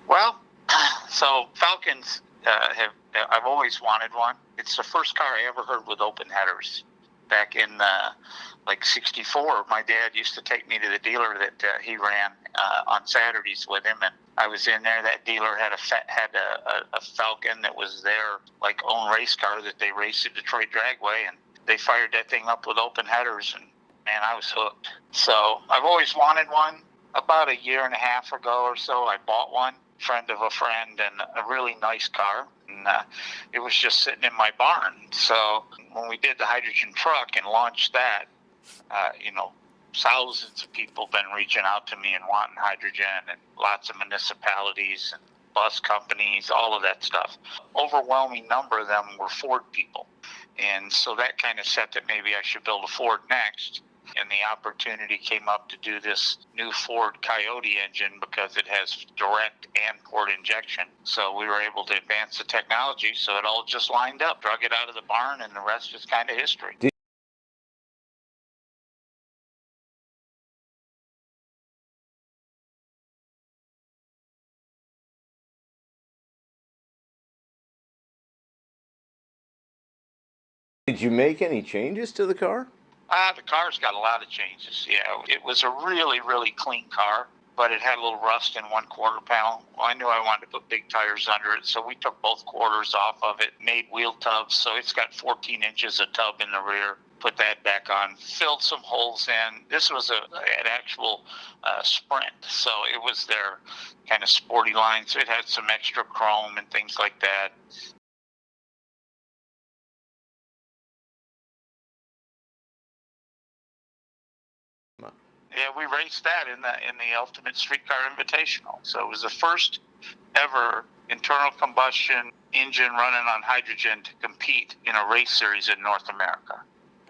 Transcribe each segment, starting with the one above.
Well, so Falcons I've always wanted one. It's the first car I ever heard with open headers. Back in like '64, my dad used to take me to the dealer that he ran on Saturdays with him, and I was in there. That dealer had a Falcon that was their like own race car that they raced at Detroit Dragway, and they fired that thing up with open headers, and man, I was hooked. So I've always wanted one. About a year and a half ago or so, I bought one, friend of a friend, and a really nice car. And it was just sitting in my barn. So when we did the hydrogen truck and launched that, thousands of people been reaching out to me and wanting hydrogen, and lots of municipalities and bus companies, all of that stuff. Overwhelming number of them were Ford people. And so that kind of set that maybe I should build a Ford next. And the opportunity came up to do this new Ford Coyote engine because it has direct and port injection. So we were able to advance the technology, so it all just lined up, drug it out of the barn, and the rest is kind of history. Did you make any changes to the car? The car's got a lot of changes, yeah. It was a really, really clean car, but it had a little rust in one quarter panel. Well, I knew I wanted to put big tires under it, so we took both quarters off of it, made wheel tubs, so it's got 14 inches of tub in the rear. Put that back on, filled some holes in. This was an actual Sprint, so it was their kind of sporty line, so it had some extra chrome and things like that. Yeah, we raced that in the Ultimate Streetcar Invitational. So it was the first ever internal combustion engine running on hydrogen to compete in a race series in North America.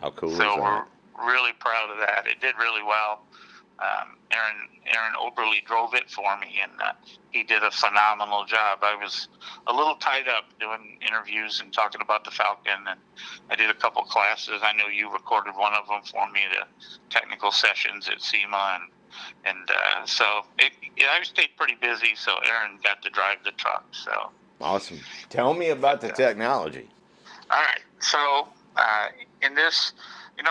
How cool is that? So we're really proud of that. It did really well. Aaron Oberle drove it for me, and he did a phenomenal job. I was a little tied up doing interviews and talking about the Falcon, and I did a couple classes. I know you recorded one of them for me, the technical sessions at SEMA, and so I stayed pretty busy, so Aaron got to drive the truck. So awesome. Tell me about the technology. All right. So in this,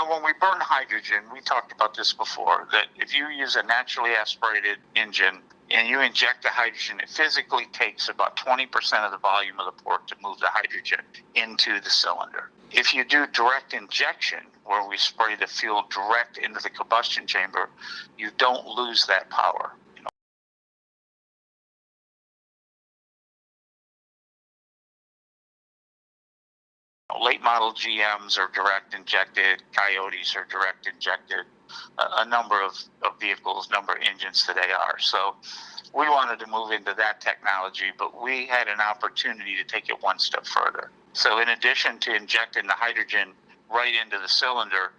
when we burn hydrogen, we talked about this before, that if you use a naturally aspirated engine and you inject the hydrogen, it physically takes about 20% of the volume of the port to move the hydrogen into the cylinder. If you do direct injection, where we spray the fuel direct into the combustion chamber, you don't lose that power. Late model GMs are direct injected, Coyotes are direct injected, a number of vehicles, number of engines today are. So we wanted to move into that technology, but we had an opportunity to take it one step further. So in addition to injecting the hydrogen right into the cylinder,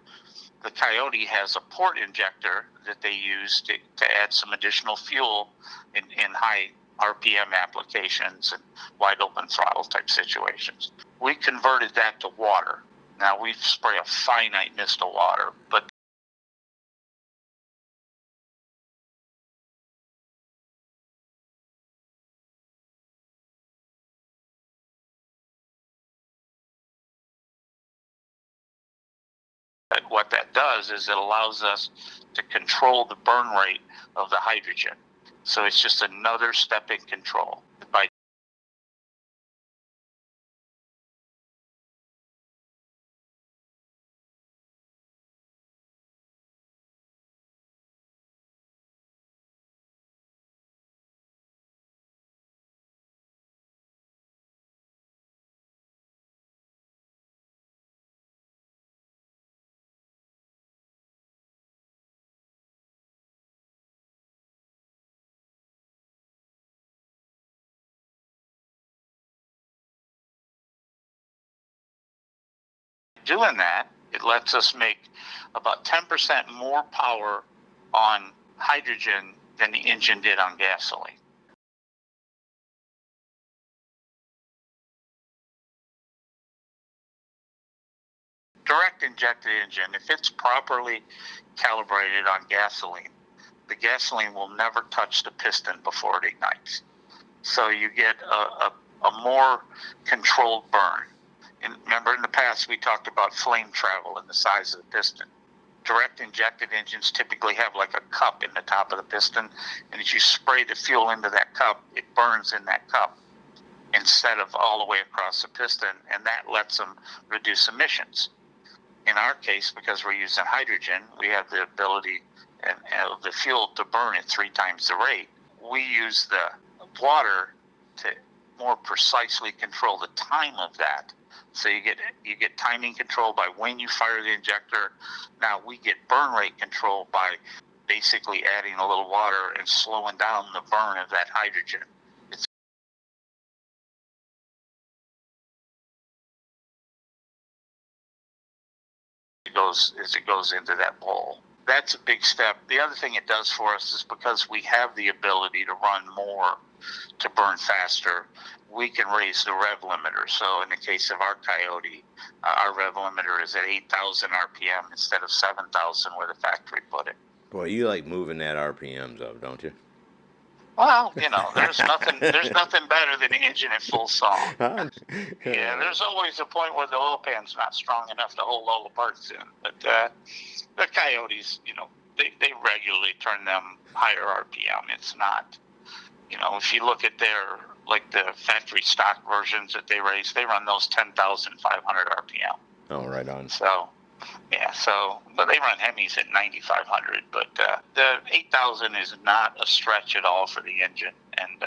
the Coyote has a port injector that they use to add some additional fuel in high RPM applications and wide open throttle type situations. We converted that to water. Now we spray a finite mist of water, but what that does is it allows us to control the burn rate of the hydrogen. So it's just another step in control. Doing that, it lets us make about 10% more power on hydrogen than the engine did on gasoline. Direct injected engine, if it's properly calibrated on gasoline, the gasoline will never touch the piston before it ignites. So you get a more controlled burn. And remember, in the past, we talked about flame travel and the size of the piston. Direct injected engines typically have like a cup in the top of the piston, and as you spray the fuel into that cup, it burns in that cup instead of all the way across the piston, and that lets them reduce emissions. In our case, because we're using hydrogen, we have the ability and the fuel to burn at 3 times the rate. We use the water to more precisely control the time of that. So you get timing control by when you fire the injector. Now we get burn rate control by basically adding a little water and slowing down the burn of that hydrogen. As it goes into that bowl. That's a big step. The other thing it does for us is because we have the ability to run more, to burn faster, we can raise the rev limiter. So in the case of our Coyote, our rev limiter is at 8,000 RPM instead of 7,000 where the factory put it. Boy, you like moving that RPMs up, don't you? Well, there's nothing better than an engine at full song. Yeah, there's always a point where the oil pan's not strong enough to hold all the parts in. But the Coyotes, they regularly turn them higher RPM. It's not, if you look at the factory stock versions that they race, they run those 10,500 RPM. Oh, right on. So, yeah, but they run Hemis at 9,500, but the 8,000 is not a stretch at all for the engine, and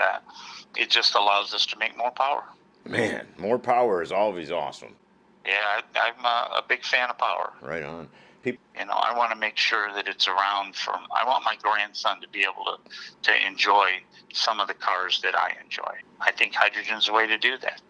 it just allows us to make more power. Man, more power is always awesome. Yeah, I'm a big fan of power. Right on. I want to make sure that it's around I want my grandson to be able to enjoy some of the cars that I enjoy. I think hydrogen's the way to do that.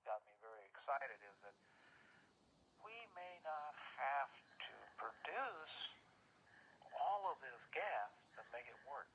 Got me very excited is that we may not have to produce all of this gas to make it work.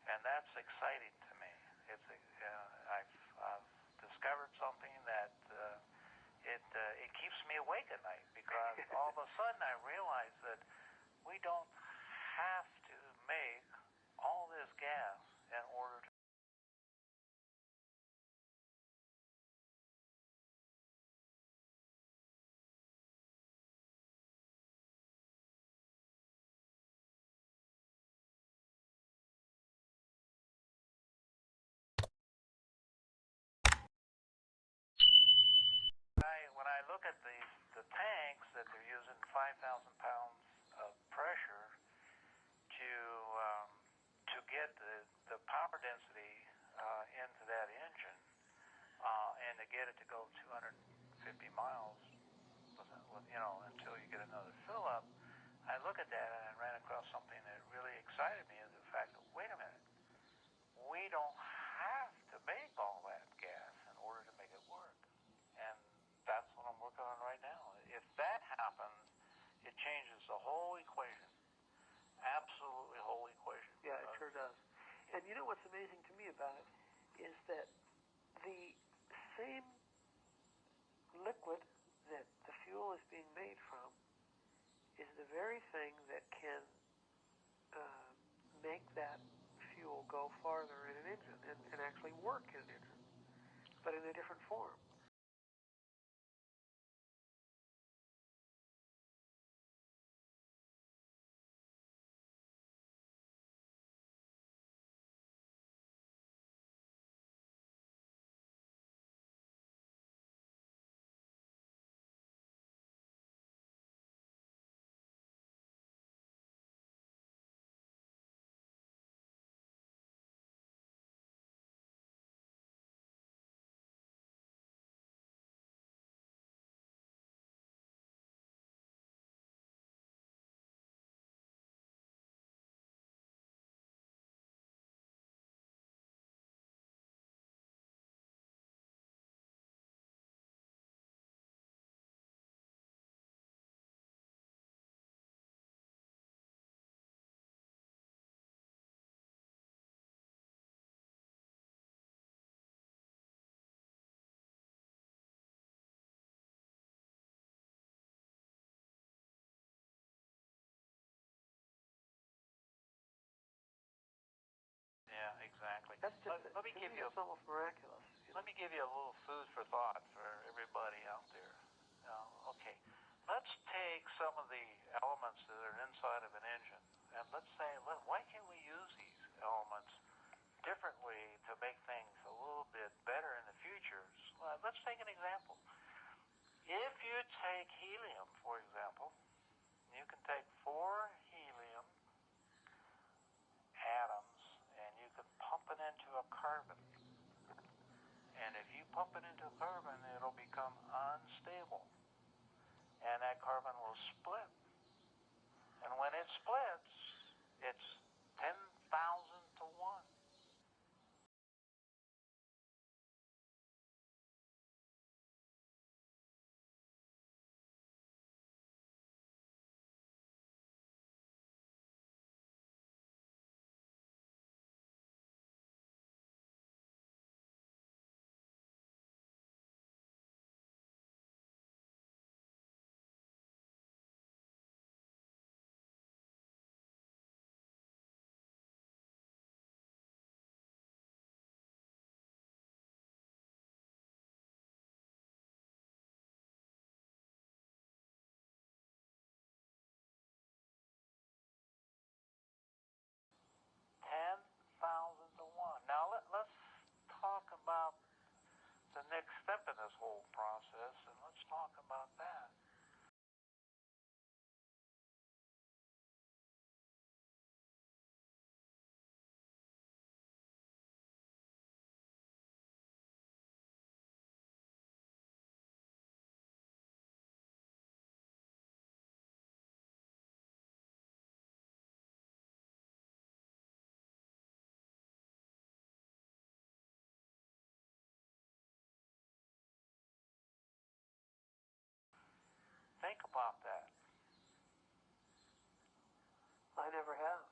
And that's exciting to me. I've discovered something that it keeps me awake at night, because all of a sudden I realize that we don't have to make all this gas in order to look at the tanks that they're using 5,000 pounds of pressure to get the power density into that engine and to get it to go 250 miles until you get another fill up. I look at that and I ran across something that really excited me, is the fact that, wait a minute, we don't have to make all that gas in order to make it work. And that's what I'm working on right now. If that happens, it changes the whole equation. Absolutely whole equation. Yeah, it sure does. And you know what's amazing to me about it is that the same liquid that the fuel is being made from is the very thing that can make that fuel go farther in an engine and actually work in an engine, but in a different form. Yeah, exactly. That's just, let me give you it's almost miraculous. Let me give you a little food for thought for everybody out there. Okay, let's take some of the elements that are inside of an engine, and let's say, why can't we use these elements differently to make things a little bit better in the future? Let's take an example. If you take helium, for example, you can take 4 helium atoms and you can pump it into a carbon. And if you pump it into carbon, it'll become unstable. And that carbon will split. And when it splits, it's 10,000 to 1. Now let's talk about the next step in this whole process, and let's talk about that. Think about that. I never have.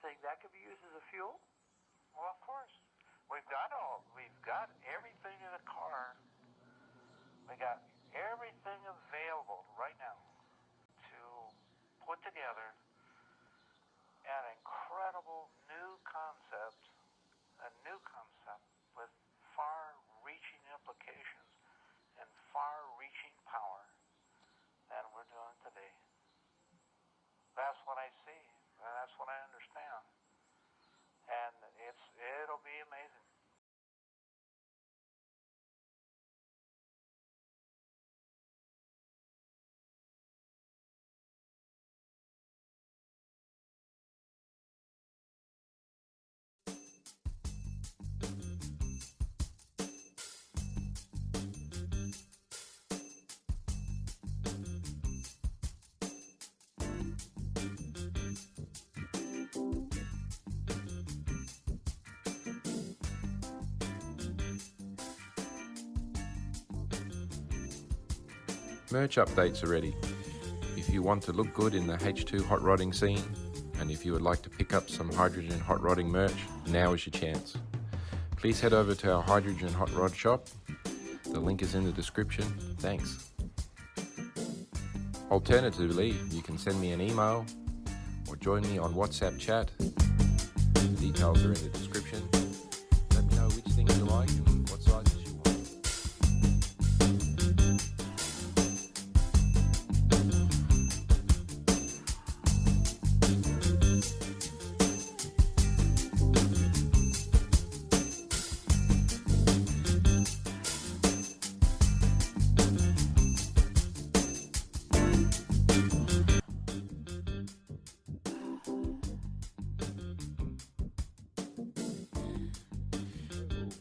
saying that could be used as a fuel? Well, of course. We've got everything in a car. We got everything available right now to put together an incredible new concept with far-reaching implications and far-reaching power than we're doing today. That's what I see. That's what I understand. And it'll be amazing. Merch updates are ready. If you want to look good in the H2 hot rodding scene, and if you would like to pick up some hydrogen hot rodding merch, now is your chance. Please head over to our hydrogen hot rod shop. The link is in the description. Thanks. Alternatively, you can send me an email or join me on WhatsApp chat. The details are in the description. Let me know which things you like and what sizes you want.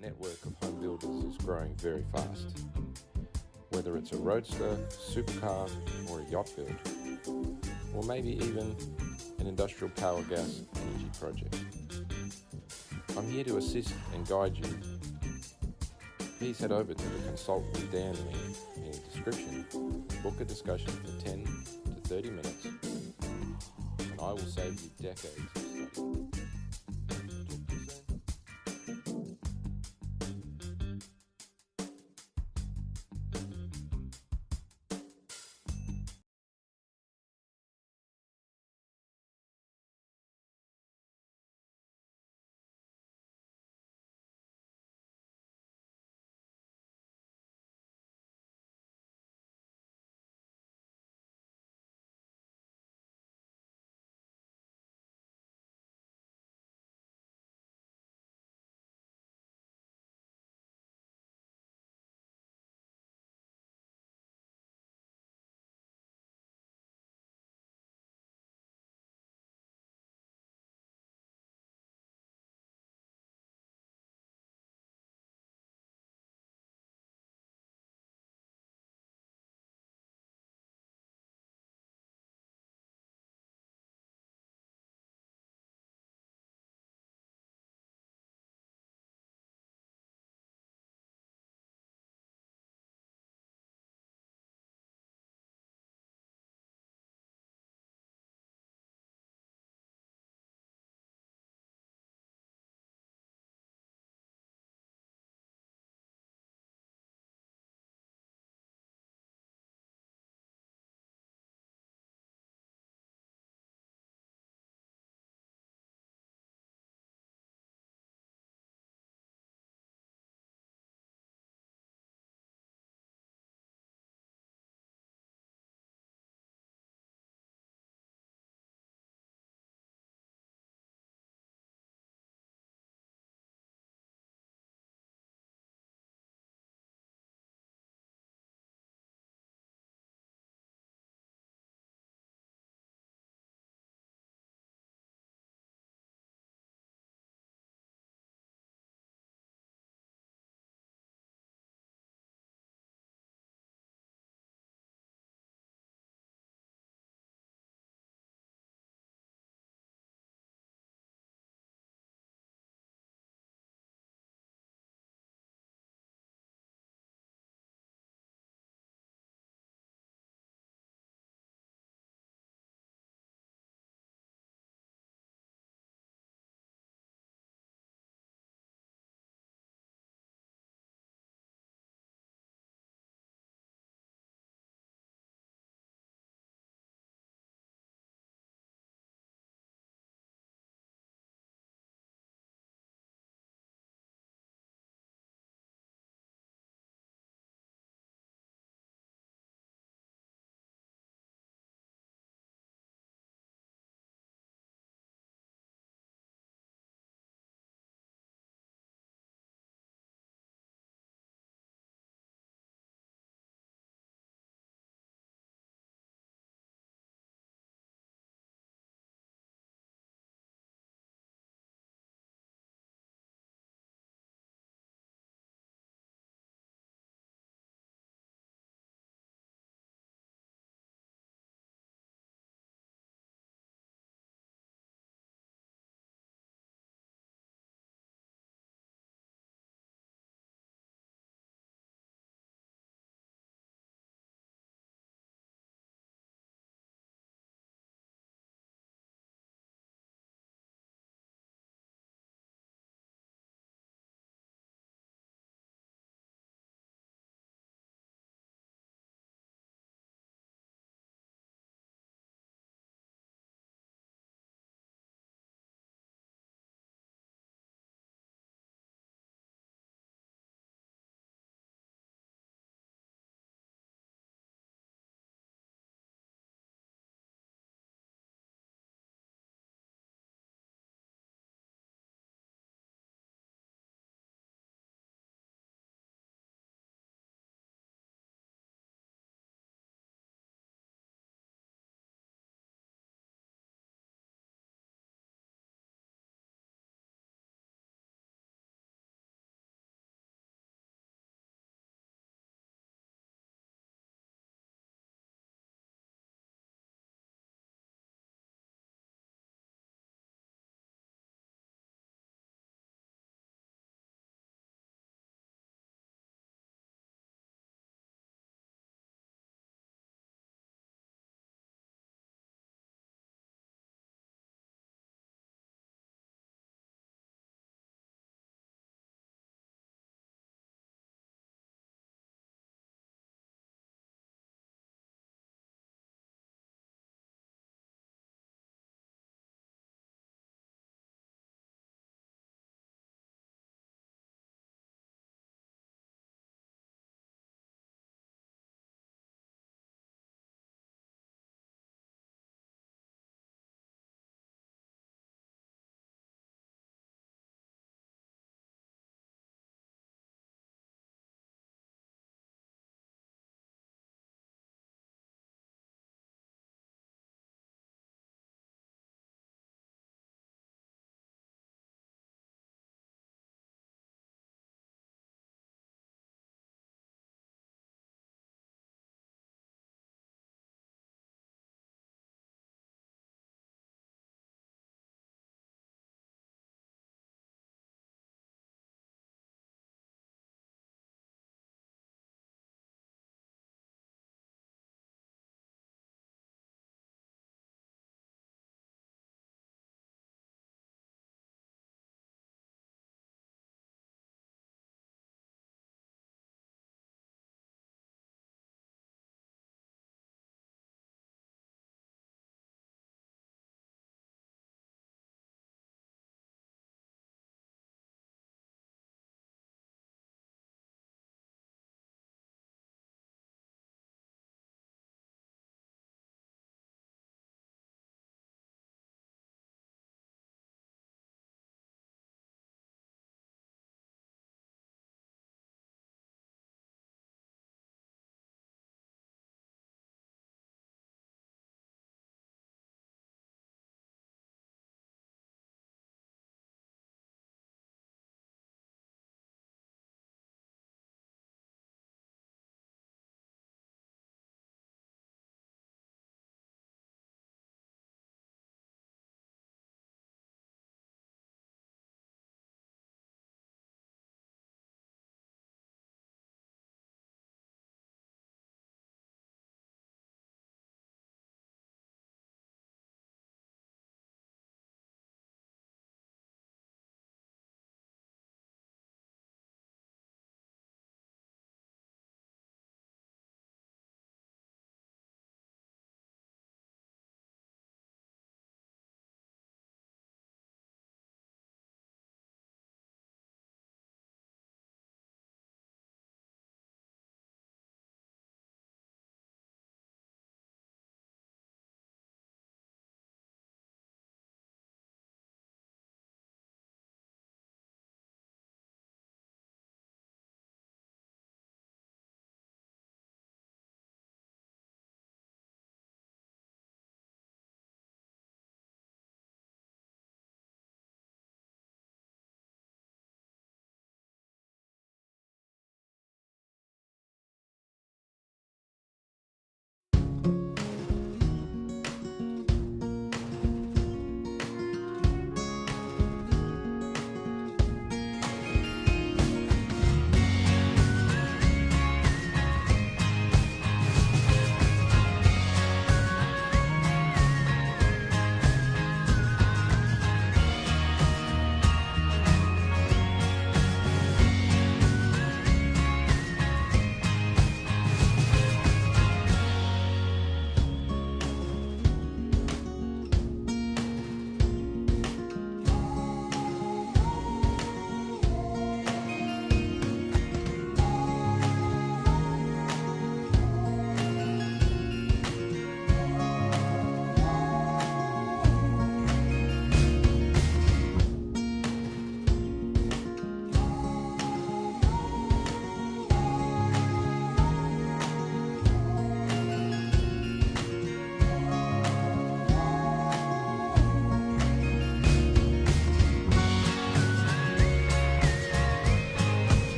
Network of home builders is growing very fast. Whether it's a roadster, supercar, or a yacht build, or maybe even an industrial power gas energy project. I'm here to assist and guide you. Please head over to the Consult with Dan link in the description and book a discussion for 10 to 30 minutes, and I will save you decades